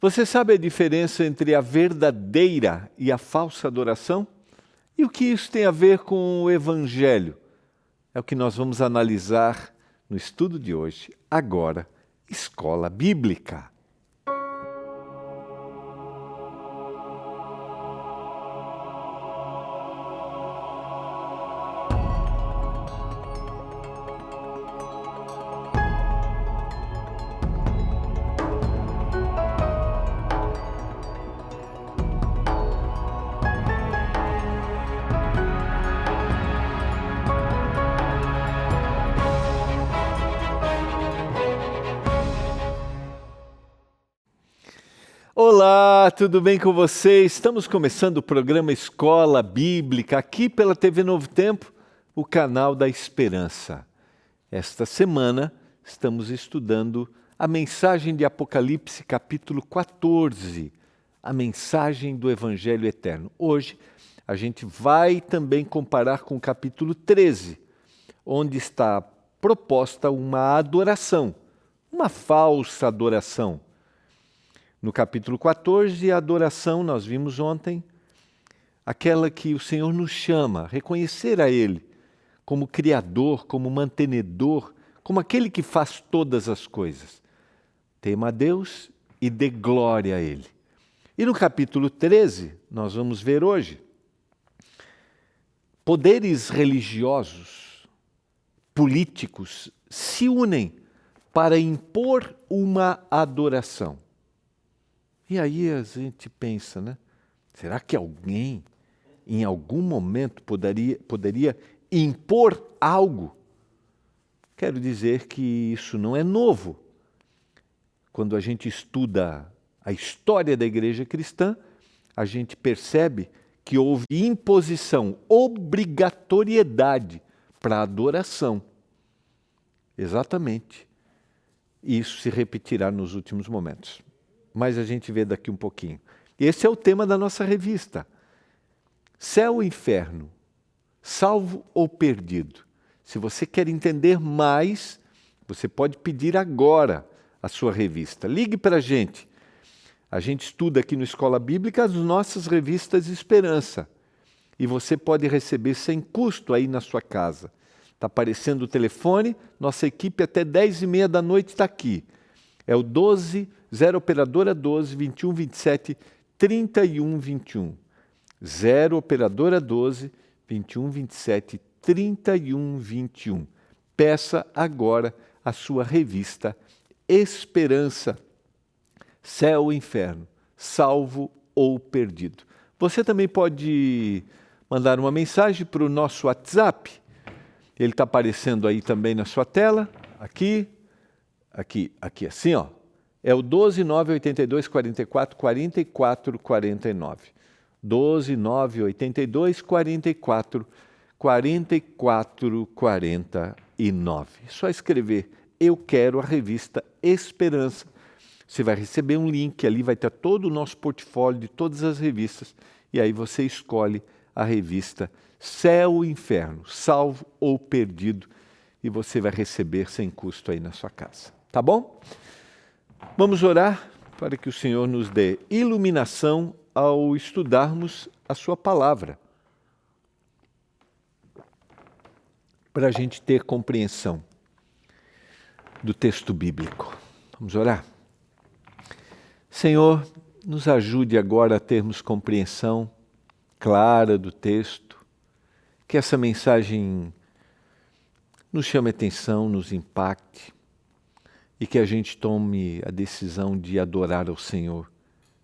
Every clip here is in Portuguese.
Você sabe a diferença entre a verdadeira e a falsa adoração? E o que isso tem a ver com o Evangelho? É o que nós vamos analisar no estudo de hoje, agora, Escola Bíblica. Olá, tudo bem com vocês? Estamos começando o programa Escola Bíblica aqui pela TV Novo Tempo, o canal da Esperança. Esta semana estamos estudando a mensagem de Apocalipse, capítulo 14, a mensagem do Evangelho Eterno. Hoje a gente vai também comparar com o capítulo 13, onde está proposta uma adoração, uma falsa adoração. No capítulo 14, a adoração, nós vimos ontem, aquela que o Senhor nos chama a reconhecer a Ele como Criador, como mantenedor, como aquele que faz todas as coisas. Tema a Deus e dê glória a Ele. E no capítulo 13, nós vamos ver hoje, poderes religiosos, políticos, se unem para impor uma adoração. E aí a gente pensa, né? Será que alguém, em algum momento, poderia impor algo? Quero dizer que isso não é novo. Quando a gente estuda a história da igreja cristã, a gente percebe que houve imposição, obrigatoriedade para a adoração. Exatamente. Isso se repetirá nos últimos momentos. Mas a gente vê daqui um pouquinho. Esse é o tema da nossa revista. Céu ou inferno, salvo ou perdido? Se você quer entender mais, você pode pedir agora a sua revista. Ligue para a gente. A gente estuda aqui no Escola Bíblica as nossas revistas Esperança. E você pode receber sem custo aí na sua casa. Está aparecendo o telefone, nossa equipe até 10h30 da noite está aqui. É o 0 operadora 12 21 27 31 21. 0 operadora 12 21 27 31 21. Peça agora a sua revista Esperança, Céu ou Inferno, Salvo ou Perdido. Você também pode mandar uma mensagem para o nosso WhatsApp. Ele está aparecendo aí também na sua tela, aqui assim, ó. É o 12 982 44 44 49. 12 982 44 44 49. Só escrever "Eu quero a revista Esperança". Você vai receber um link, ali vai ter todo o nosso portfólio de todas as revistas. E aí você escolhe a revista Céu ou Inferno, Salvo ou Perdido. E você vai receber sem custo aí na sua casa. Tá bom? Vamos orar para que o Senhor nos dê iluminação ao estudarmos a sua palavra. Para a gente ter compreensão do texto bíblico. Vamos orar? Senhor, nos ajude agora a termos compreensão clara do texto, que essa mensagem nos chame a atenção, nos impacte, e que a gente tome a decisão de adorar ao Senhor,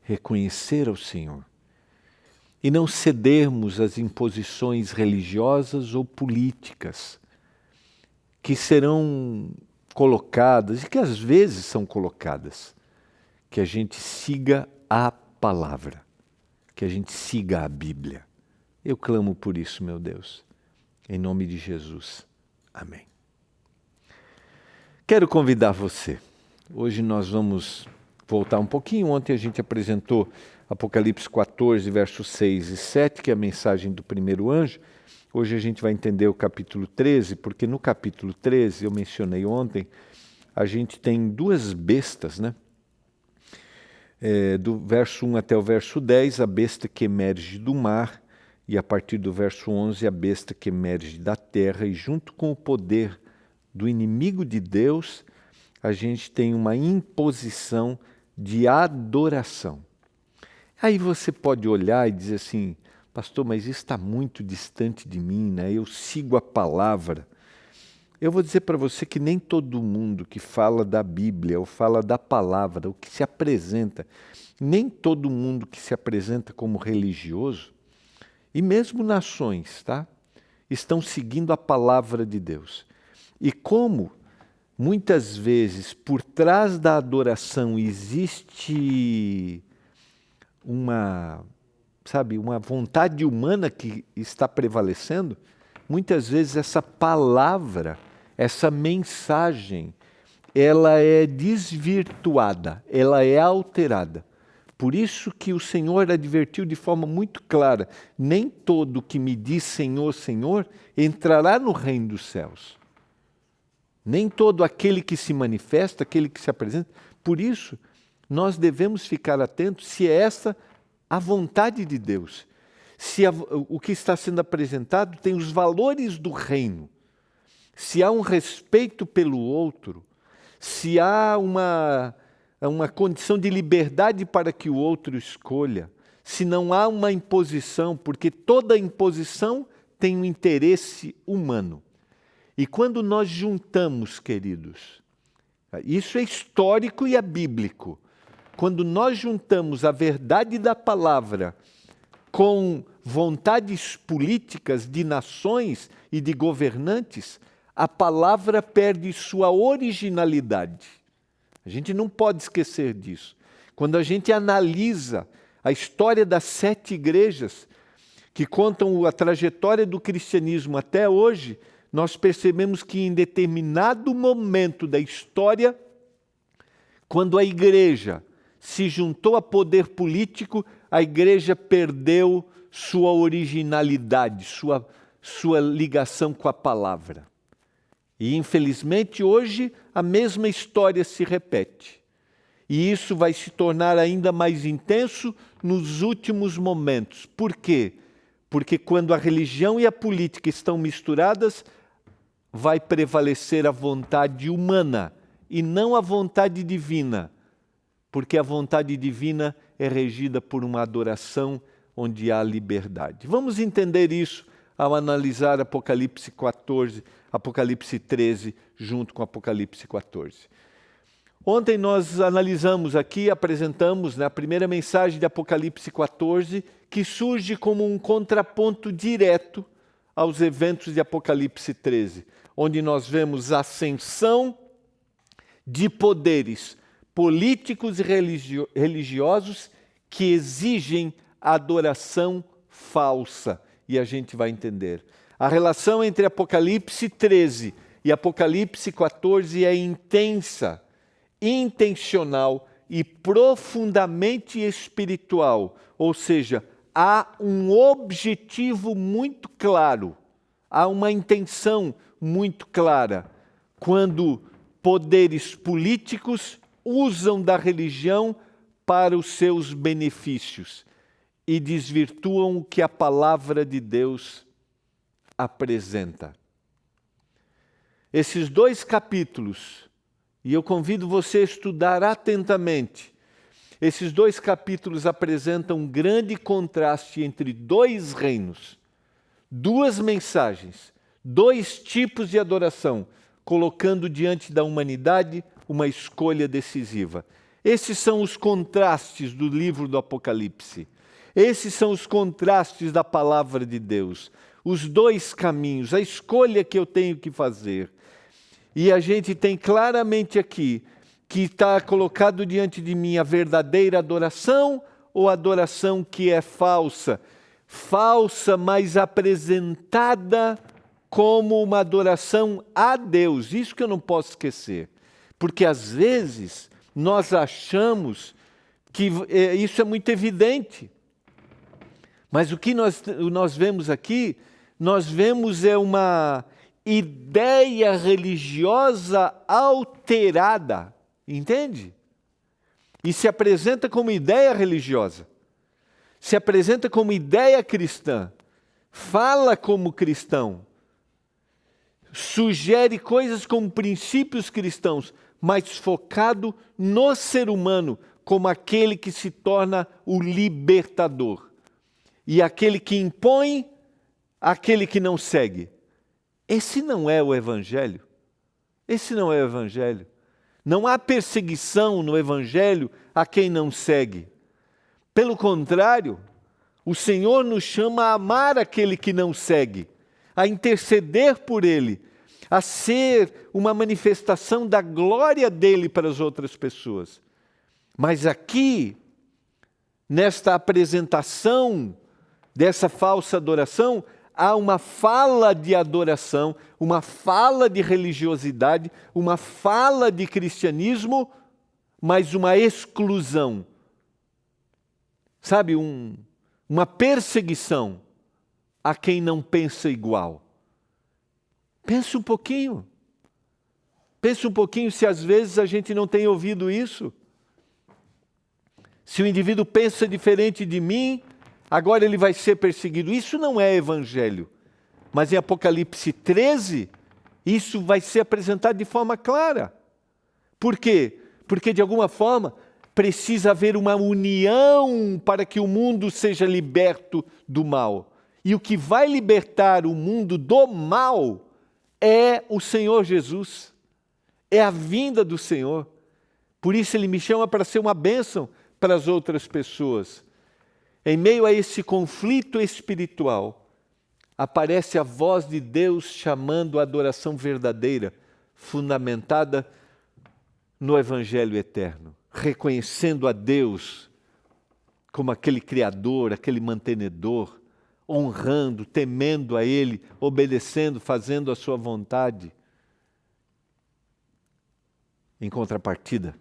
reconhecer ao Senhor, e não cedermos às imposições religiosas ou políticas que serão colocadas, e que às vezes são colocadas, que a gente siga a palavra, que a gente siga a Bíblia. Eu clamo por isso, meu Deus, em nome de Jesus. Amém. Quero convidar você. Hoje nós vamos voltar um pouquinho. Ontem a gente apresentou Apocalipse 14, versos 6 e 7, que é a mensagem do primeiro anjo. Hoje a gente vai entender o capítulo 13, porque no capítulo 13, eu mencionei ontem, a gente tem duas bestas, né? do verso 1 até o verso 10, a besta que emerge do mar, e a partir do verso 11, a besta que emerge da terra, e junto com o poder do inimigo de Deus, a gente tem uma imposição de adoração. Aí você pode olhar e dizer assim, pastor, mas isso está muito distante de mim, né? Eu sigo a palavra. Eu vou dizer para você que nem todo mundo que fala da Bíblia ou fala da palavra, ou que se apresenta, nem todo mundo que se apresenta como religioso, e mesmo nações, tá? Estão seguindo a palavra de Deus. E como muitas vezes por trás da adoração existe uma vontade humana que está prevalecendo, muitas vezes essa palavra, essa mensagem, ela é desvirtuada, ela é alterada. Por isso que o Senhor advertiu de forma muito clara, nem todo que me diz Senhor, Senhor, entrará no reino dos céus. Nem todo aquele que se manifesta, aquele que se apresenta. Por isso, nós devemos ficar atentos se é essa a vontade de Deus. Se o que está sendo apresentado tem os valores do reino. Se há um respeito pelo outro, se há uma condição de liberdade para que o outro escolha, se não há uma imposição, porque toda imposição tem um interesse humano. E quando nós juntamos, queridos, isso é histórico e é bíblico, quando nós juntamos a verdade da palavra com vontades políticas de nações e de governantes, a palavra perde sua originalidade. A gente não pode esquecer disso. Quando a gente analisa a história das 7 igrejas que contam a trajetória do cristianismo até hoje, nós percebemos que em determinado momento da história, quando a igreja se juntou a poder político, a igreja perdeu sua originalidade, sua ligação com a palavra. E infelizmente hoje a mesma história se repete. E isso vai se tornar ainda mais intenso nos últimos momentos. Por quê? Porque quando a religião e a política estão misturadas, vai prevalecer a vontade humana e não a vontade divina, porque a vontade divina é regida por uma adoração onde há liberdade. Vamos entender isso ao analisar Apocalipse 14, Apocalipse 13, junto com Apocalipse 14. Ontem nós analisamos aqui, apresentamos a primeira mensagem de Apocalipse 14, que surge como um contraponto direto aos eventos de Apocalipse 13, onde nós vemos a ascensão de poderes políticos e religiosos que exigem adoração falsa. E a gente vai entender. A relação entre Apocalipse 13 e Apocalipse 14 é intensa, intencional e profundamente espiritual. Ou seja, há um objetivo muito claro, há uma intenção muito clara, quando poderes políticos usam da religião para os seus benefícios e desvirtuam o que a palavra de Deus apresenta. Esses 2 capítulos, e eu convido você a estudar atentamente, esses 2 capítulos apresentam um grande contraste entre 2 reinos, 2 mensagens, 2 tipos de adoração, colocando diante da humanidade uma escolha decisiva. Esses são os contrastes do livro do Apocalipse. Esses são os contrastes da palavra de Deus. Os 2 caminhos, a escolha que eu tenho que fazer. E a gente tem claramente aqui que está colocado diante de mim a verdadeira adoração ou adoração que é falsa. Falsa, mas apresentada como uma adoração a Deus. Isso que eu não posso esquecer. Porque às vezes nós achamos que isso é muito evidente. Mas o que nós vemos aqui, nós vemos uma ideia religiosa alterada, entende? e se apresenta como ideia religiosa, se apresenta como ideia cristã, fala como cristão, sugere coisas como princípios cristãos, mas focado no ser humano como aquele que se torna o libertador e aquele que impõe aquele que não segue. Esse não é o Evangelho. Esse não é o Evangelho. Não há perseguição no Evangelho a quem não segue. Pelo contrário, o Senhor nos chama a amar aquele que não segue, a interceder por ele, a ser uma manifestação da glória dele para as outras pessoas. Mas aqui, nesta apresentação dessa falsa adoração, há uma fala de adoração, uma fala de religiosidade, uma fala de cristianismo, mas uma exclusão. Sabe, uma perseguição a quem não pensa igual. Pense um pouquinho. Pense um pouquinho se às vezes a gente não tem ouvido isso. Se o indivíduo pensa diferente de mim, agora ele vai ser perseguido. Isso não é evangelho. Mas em Apocalipse 13, isso vai ser apresentado de forma clara. Por quê? Porque de alguma forma precisa haver uma união para que o mundo seja liberto do mal. E o que vai libertar o mundo do mal é o Senhor Jesus. É a vinda do Senhor. Por isso ele me chama para ser uma bênção para as outras pessoas. Em meio a esse conflito espiritual, aparece a voz de Deus chamando a adoração verdadeira, fundamentada no Evangelho eterno, reconhecendo a Deus como aquele Criador, aquele mantenedor, honrando, temendo a Ele, obedecendo, fazendo a sua vontade. Em contrapartida,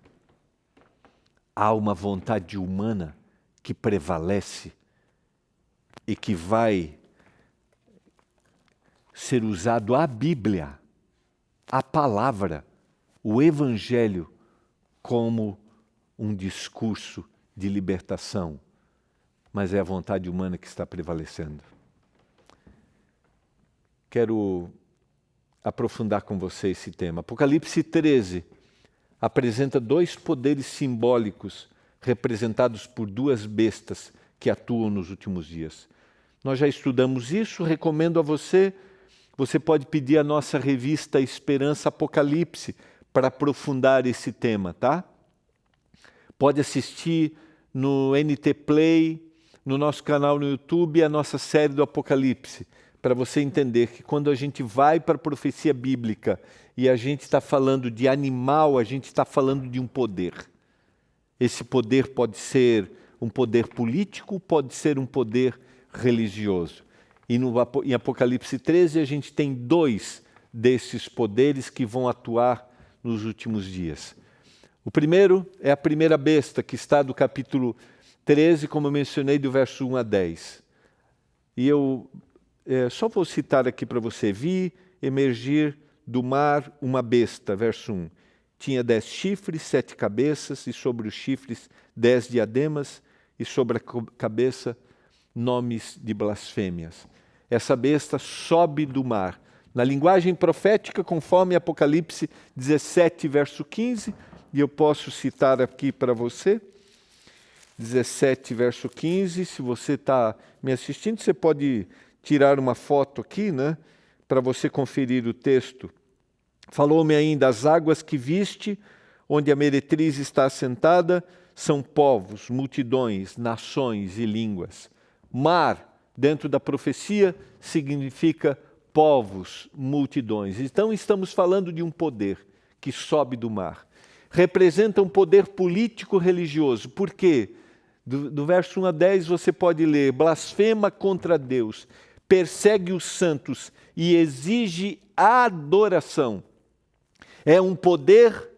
há uma vontade humana que prevalece e que vai ser usado a Bíblia, a palavra, o Evangelho, como um discurso de libertação. Mas é a vontade humana que está prevalecendo. Quero aprofundar com você esse tema. Apocalipse 13 apresenta dois poderes simbólicos representados por duas bestas que atuam nos últimos dias. Nós já estudamos isso, recomendo a você pode pedir a nossa revista Esperança Apocalipse para aprofundar esse tema, tá? Pode assistir no NT Play, no nosso canal no YouTube, a nossa série do Apocalipse, para você entender que quando a gente vai para a profecia bíblica e a gente está falando de animal, a gente está falando de um poder. Esse poder pode ser um poder político, pode ser um poder religioso. E em Apocalipse 13 a gente tem dois desses poderes que vão atuar nos últimos dias. O primeiro é a primeira besta, que está do capítulo 13, como eu mencionei, do verso 1 a 10. E eu só vou citar aqui para você. Vi emergir do mar uma besta, verso 1. Tinha 10 chifres, 7 cabeças, e sobre os chifres 10 diademas, e sobre a cabeça nomes de blasfêmias. Essa besta sobe do mar. Na linguagem profética, conforme Apocalipse 17, verso 15, e eu posso citar aqui para você, 17, verso 15, se você está me assistindo, você pode tirar uma foto aqui, né, para você conferir o texto. Falou-me ainda, as águas que viste, onde a meretriz está assentada, são povos, multidões, nações e línguas. Mar, dentro da profecia, significa povos, multidões. Então estamos falando de um poder que sobe do mar. Representa um poder político-religioso. Por quê? Do verso 1 a 10 você pode ler, blasfema contra Deus, persegue os santos e exige adoração. É um poder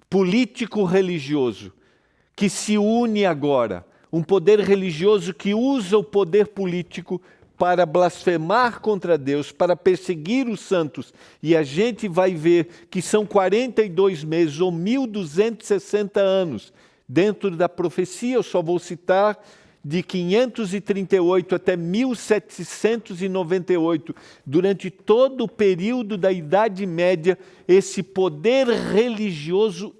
político-religioso que se une agora. Um poder religioso que usa o poder político para blasfemar contra Deus, para perseguir os santos. E a gente vai ver que são 42 meses ou 1260 anos Dentro da profecia, eu só vou citar de 538 até 1798, durante todo o período da Idade Média, esse poder religioso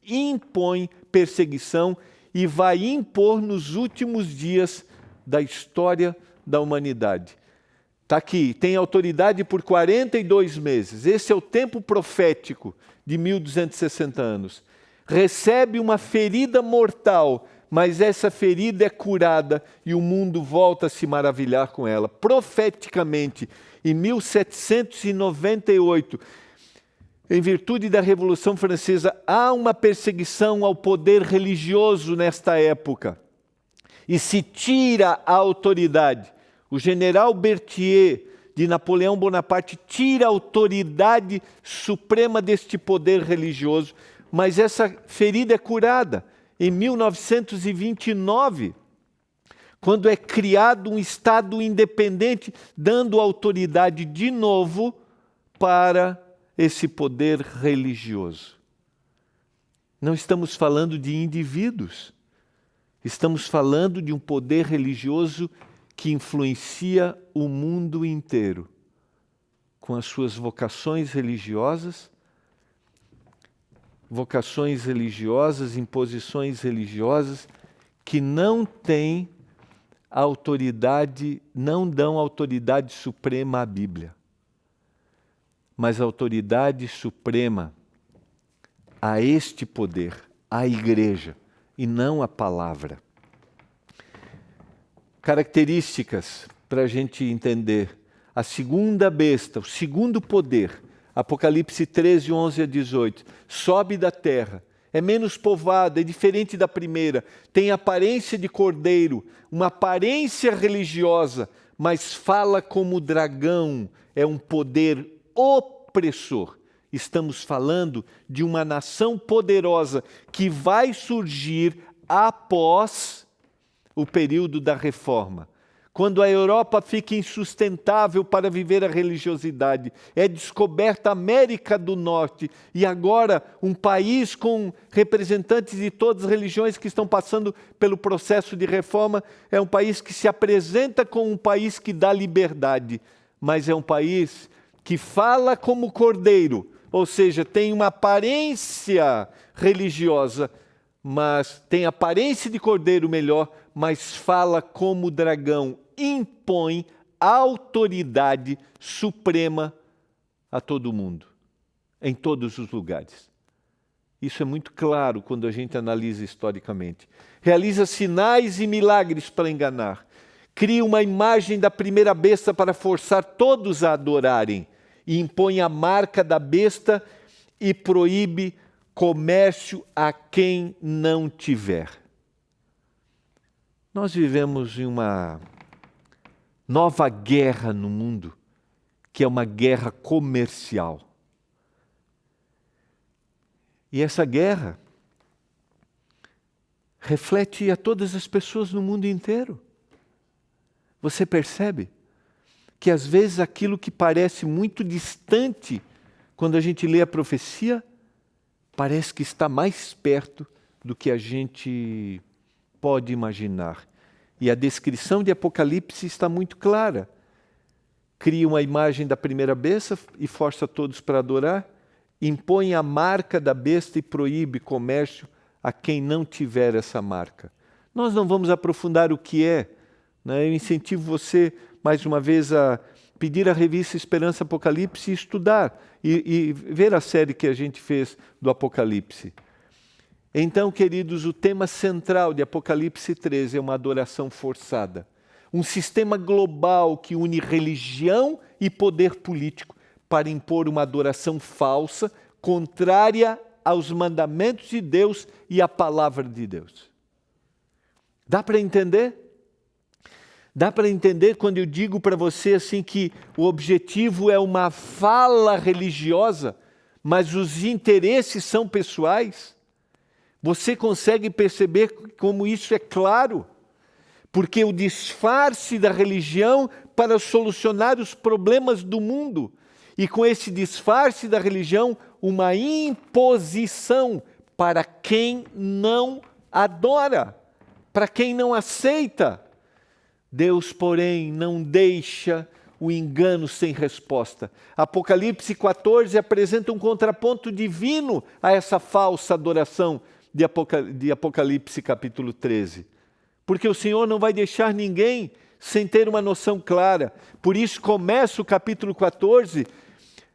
impõe perseguição e vai impor nos últimos dias da história da humanidade. Está aqui, tem autoridade por 42 meses. Esse é o tempo profético de 1260 anos. Recebe uma ferida mortal, mas essa ferida é curada e o mundo volta a se maravilhar com ela. Profeticamente, em 1798, em virtude da Revolução Francesa, há uma perseguição ao poder religioso nesta época e se tira a autoridade. O general Berthier, de Napoleão Bonaparte, tira a autoridade suprema deste poder religioso, mas essa ferida é curada em 1929, quando é criado um Estado independente, dando autoridade de novo para esse poder religioso. Não estamos falando de indivíduos, estamos falando de um poder religioso que influencia o mundo inteiro, com as suas vocações religiosas, imposições religiosas, que não têm autoridade, não dão autoridade suprema à Bíblia, mas autoridade suprema a este poder, à Igreja, e não à palavra. Características para a gente entender. A segunda besta, o segundo poder, Apocalipse 13, 11 a 18, sobe da terra, é menos povoada, é diferente da primeira, tem aparência de cordeiro, uma aparência religiosa, mas fala como dragão, é um poder opressor. Estamos falando de uma nação poderosa que vai surgir após o período da Reforma. Quando a Europa fica insustentável para viver a religiosidade, é descoberta a América do Norte e agora um país com representantes de todas as religiões que estão passando pelo processo de reforma, é um país que se apresenta como um país que dá liberdade, mas é um país que fala como cordeiro, ou seja, tem uma aparência religiosa, mas tem aparência de cordeiro melhor, mas fala como dragão, impõe autoridade suprema a todo mundo, em todos os lugares. Isso é muito claro quando a gente analisa historicamente. Realiza sinais e milagres para enganar. Cria uma imagem da primeira besta para forçar todos a adorarem. E impõe a marca da besta e proíbe comércio a quem não tiver. Nós vivemos em uma nova guerra no mundo, que é uma guerra comercial. E essa guerra reflete a todas as pessoas no mundo inteiro. Você percebe que às vezes aquilo que parece muito distante, quando a gente lê a profecia, parece que está mais perto do que a gente pode imaginar. E a descrição de Apocalipse está muito clara. Cria uma imagem da primeira besta e força todos para adorar, impõe a marca da besta e proíbe comércio a quem não tiver essa marca. Nós não vamos aprofundar o que é, né? Eu incentivo você, mais uma vez, a pedir a revista Esperança Apocalipse e estudar, e ver a série que a gente fez do Apocalipse. Então, queridos, o tema central de Apocalipse 13 é uma adoração forçada. Um sistema global que une religião e poder político para impor uma adoração falsa, contrária aos mandamentos de Deus e à palavra de Deus. Dá para entender? Dá para entender quando eu digo para você assim que o objetivo é uma fala religiosa, mas os interesses são pessoais? Você consegue perceber como isso é claro? Porque o disfarce da religião para solucionar os problemas do mundo. E com esse disfarce da religião, uma imposição para quem não adora, para quem não aceita. Deus, porém, não deixa o engano sem resposta. Apocalipse 14 apresenta um contraponto divino a essa falsa adoração de Apocalipse capítulo 13. Porque o Senhor não vai deixar ninguém sem ter uma noção clara. Por isso começa o capítulo 14,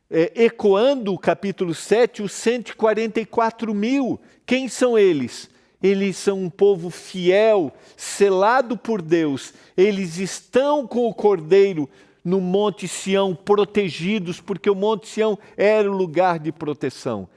ecoando o capítulo 7, os 144 mil. Quem são eles? Eles são um povo fiel, selado por Deus. Eles estão com o Cordeiro no Monte Sião, protegidos, porque o Monte Sião era o lugar de proteção.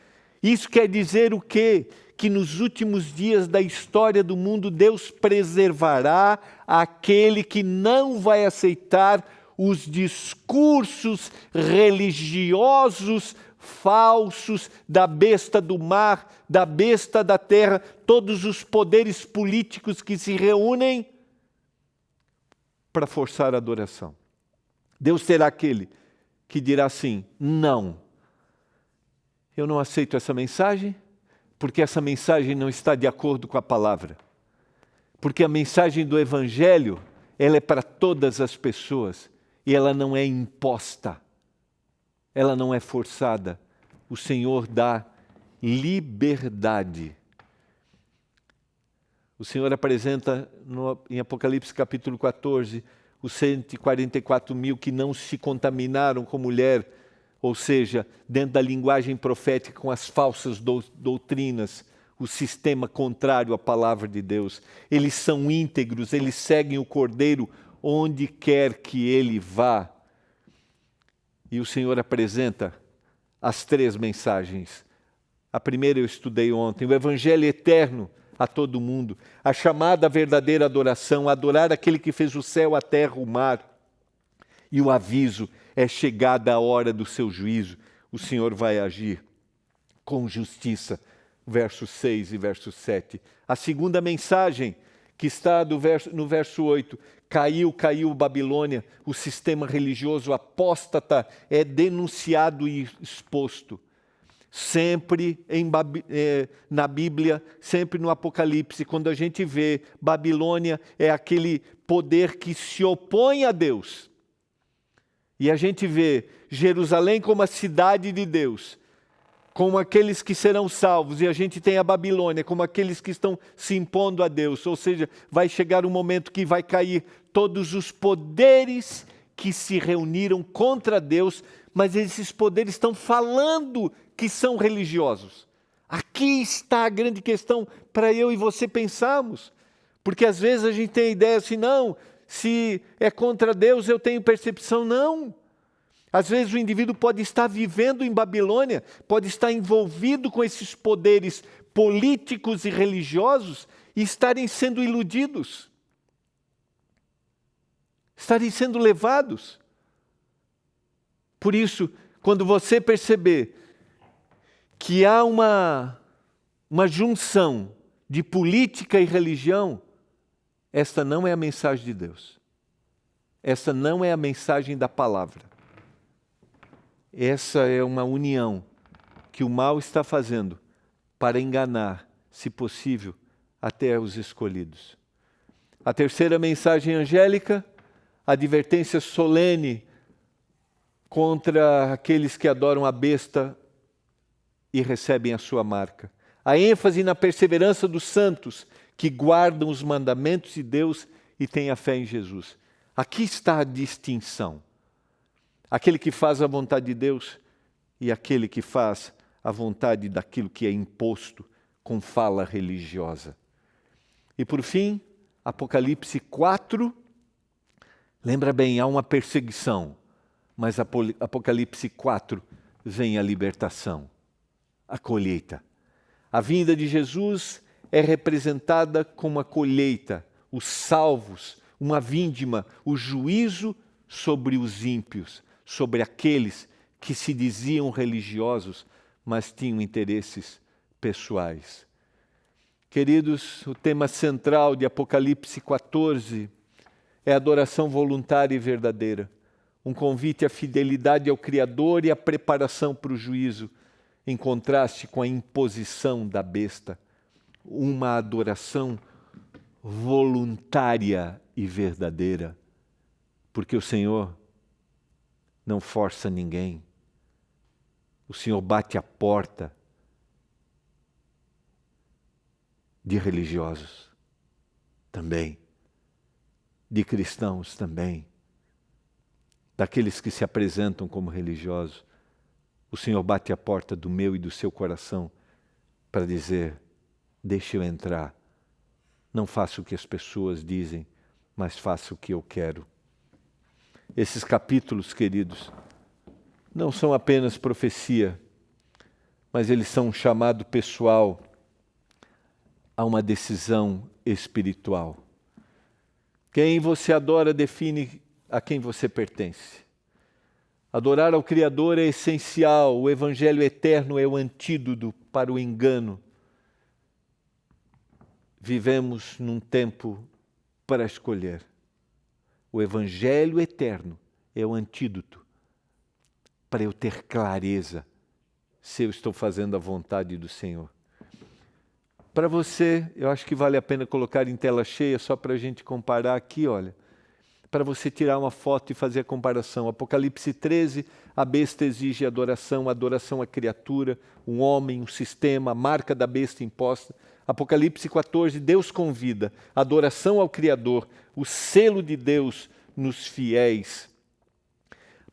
Isso quer dizer o quê? Que nos últimos dias da história do mundo, Deus preservará aquele que não vai aceitar os discursos religiosos falsos da besta do mar, da besta da terra, todos os poderes políticos que se reúnem para forçar a adoração. Deus será aquele que dirá assim: não, eu não aceito essa mensagem, porque essa mensagem não está de acordo com a palavra. Porque a mensagem do Evangelho, ela é para todas as pessoas e ela não é imposta, ela não é forçada. O Senhor dá liberdade. O Senhor apresenta em Apocalipse capítulo 14 os 144 mil que não se contaminaram com mulher, ou seja, dentro da linguagem profética, com as falsas doutrinas, o sistema contrário à palavra de Deus. Eles são íntegros, eles seguem o Cordeiro onde quer que ele vá. E o Senhor apresenta as 3 mensagens. A primeira eu estudei ontem, o Evangelho eterno a todo mundo, a chamada verdadeira adoração, adorar aquele que fez o céu, a terra, o mar. E o aviso: é chegada a hora do seu juízo, o Senhor vai agir com justiça. Verso 6 e verso 7. A segunda mensagem, que está no verso 8, caiu Babilônia, o sistema religioso apóstata é denunciado e exposto. Sempre na Bíblia, sempre no Apocalipse, quando a gente vê Babilônia, é aquele poder que se opõe a Deus. E a gente vê Jerusalém como a cidade de Deus, como aqueles que serão salvos, e a gente tem a Babilônia como aqueles que estão se impondo a Deus. Ou seja, vai chegar um momento que vai cair todos os poderes que se reuniram contra Deus, mas esses poderes estão falando que são religiosos. Aqui está a grande questão para eu e você pensarmos, porque às vezes a gente tem a ideia assim: não, se é contra Deus eu tenho percepção. Não. Às vezes o indivíduo pode estar vivendo em Babilônia, pode estar envolvido com esses poderes políticos e religiosos e estarem sendo iludidos, estarem sendo levados. Por isso, quando você perceber que há uma junção de política e religião, esta não é a mensagem de Deus. Esta não é a mensagem da palavra. Essa é uma união que o mal está fazendo para enganar, se possível, até os escolhidos. A terceira mensagem angélica, a advertência solene contra aqueles que adoram a besta e recebem a sua marca. A ênfase na perseverança dos santos que guardam os mandamentos de Deus e têm a fé em Jesus. Aqui está a distinção. Aquele que faz a vontade de Deus e aquele que faz a vontade daquilo que é imposto com fala religiosa. E por fim, Apocalipse 4, lembra bem, há uma perseguição, mas Apocalipse 4 vem a libertação, a colheita. A vinda de Jesus é representada como a colheita, os salvos, uma vindima, o juízo sobre os ímpios, sobre aqueles que se diziam religiosos, mas tinham interesses pessoais. Queridos, o tema central de Apocalipse 14 é a adoração voluntária e verdadeira, um convite à fidelidade ao Criador e à preparação para o juízo. em contraste com a imposição da besta, uma adoração voluntária e verdadeira, porque o Senhor não força ninguém. O Senhor bate a porta de religiosos também, de cristãos também, daqueles que se apresentam como religiosos. O Senhor bate a porta do meu e do seu coração para dizer: deixe eu entrar. Não faço o que as pessoas dizem, mas faço o que eu quero. Esses capítulos, queridos, não são apenas profecia, mas eles são um chamado pessoal a uma decisão espiritual. Quem você adora define a quem você pertence. Adorar ao Criador é essencial, o Evangelho eterno é o antídoto para o engano. Vivemos num tempo para escolher. O Evangelho eterno é o antídoto para eu ter clareza se eu estou fazendo a vontade do Senhor. Para você, eu acho que vale a pena colocar em tela cheia, só para a gente comparar aqui, olha. Para você tirar uma foto e fazer a comparação. Apocalipse 13, a besta exige adoração à criatura, um homem, um sistema, a marca da besta imposta. Apocalipse 14, Deus convida, adoração ao Criador, o selo de Deus nos fiéis.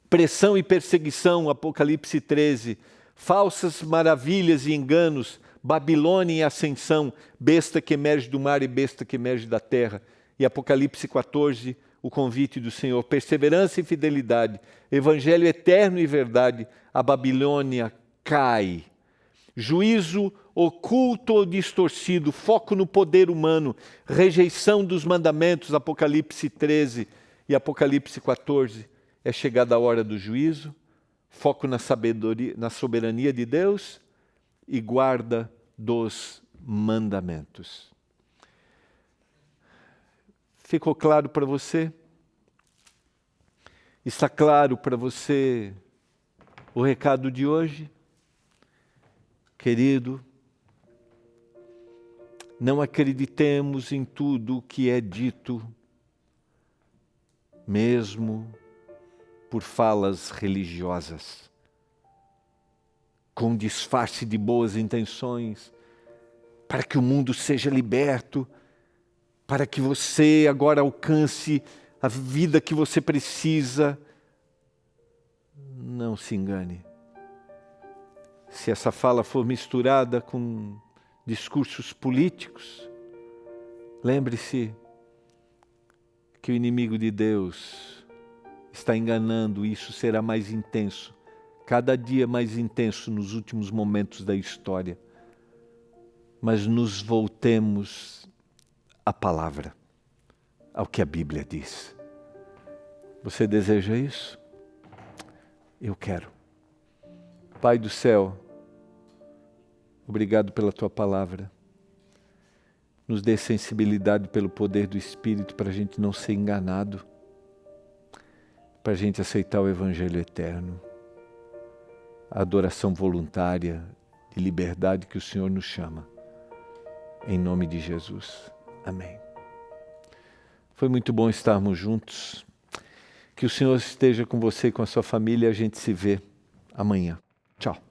Pressão e perseguição, Apocalipse 13, falsas maravilhas e enganos, Babilônia em ascensão, besta que emerge do mar e besta que emerge da terra. E Apocalipse 14, o convite do Senhor, perseverança e fidelidade, evangelho eterno e verdade, a Babilônia cai. Juízo oculto ou distorcido, foco no poder humano, rejeição dos mandamentos, Apocalipse 13 e Apocalipse 14, é chegada a hora do juízo, foco na sabedoria, na soberania de Deus e guarda dos mandamentos. Ficou claro para você? Está claro para você o recado de hoje? Querido, não acreditemos em tudo o que é dito, mesmo por falas religiosas, com disfarce de boas intenções, para que o mundo seja liberto, para que você agora alcance a vida que você precisa. Não se engane. Se essa fala for misturada com discursos políticos, lembre-se que o inimigo de Deus está enganando, e isso será mais intenso, cada dia mais intenso nos últimos momentos da história. Mas nos voltemos à palavra, ao que a Bíblia diz. Você deseja isso? Eu quero. Pai do céu, obrigado pela Tua palavra. Nos dê sensibilidade pelo poder do Espírito para a gente não ser enganado, para a gente aceitar o Evangelho eterno, a adoração voluntária de liberdade que o Senhor nos chama. Em nome de Jesus. Amém. Foi muito bom estarmos juntos. Que o Senhor esteja com você e com a sua família. A gente se vê amanhã. Tchau.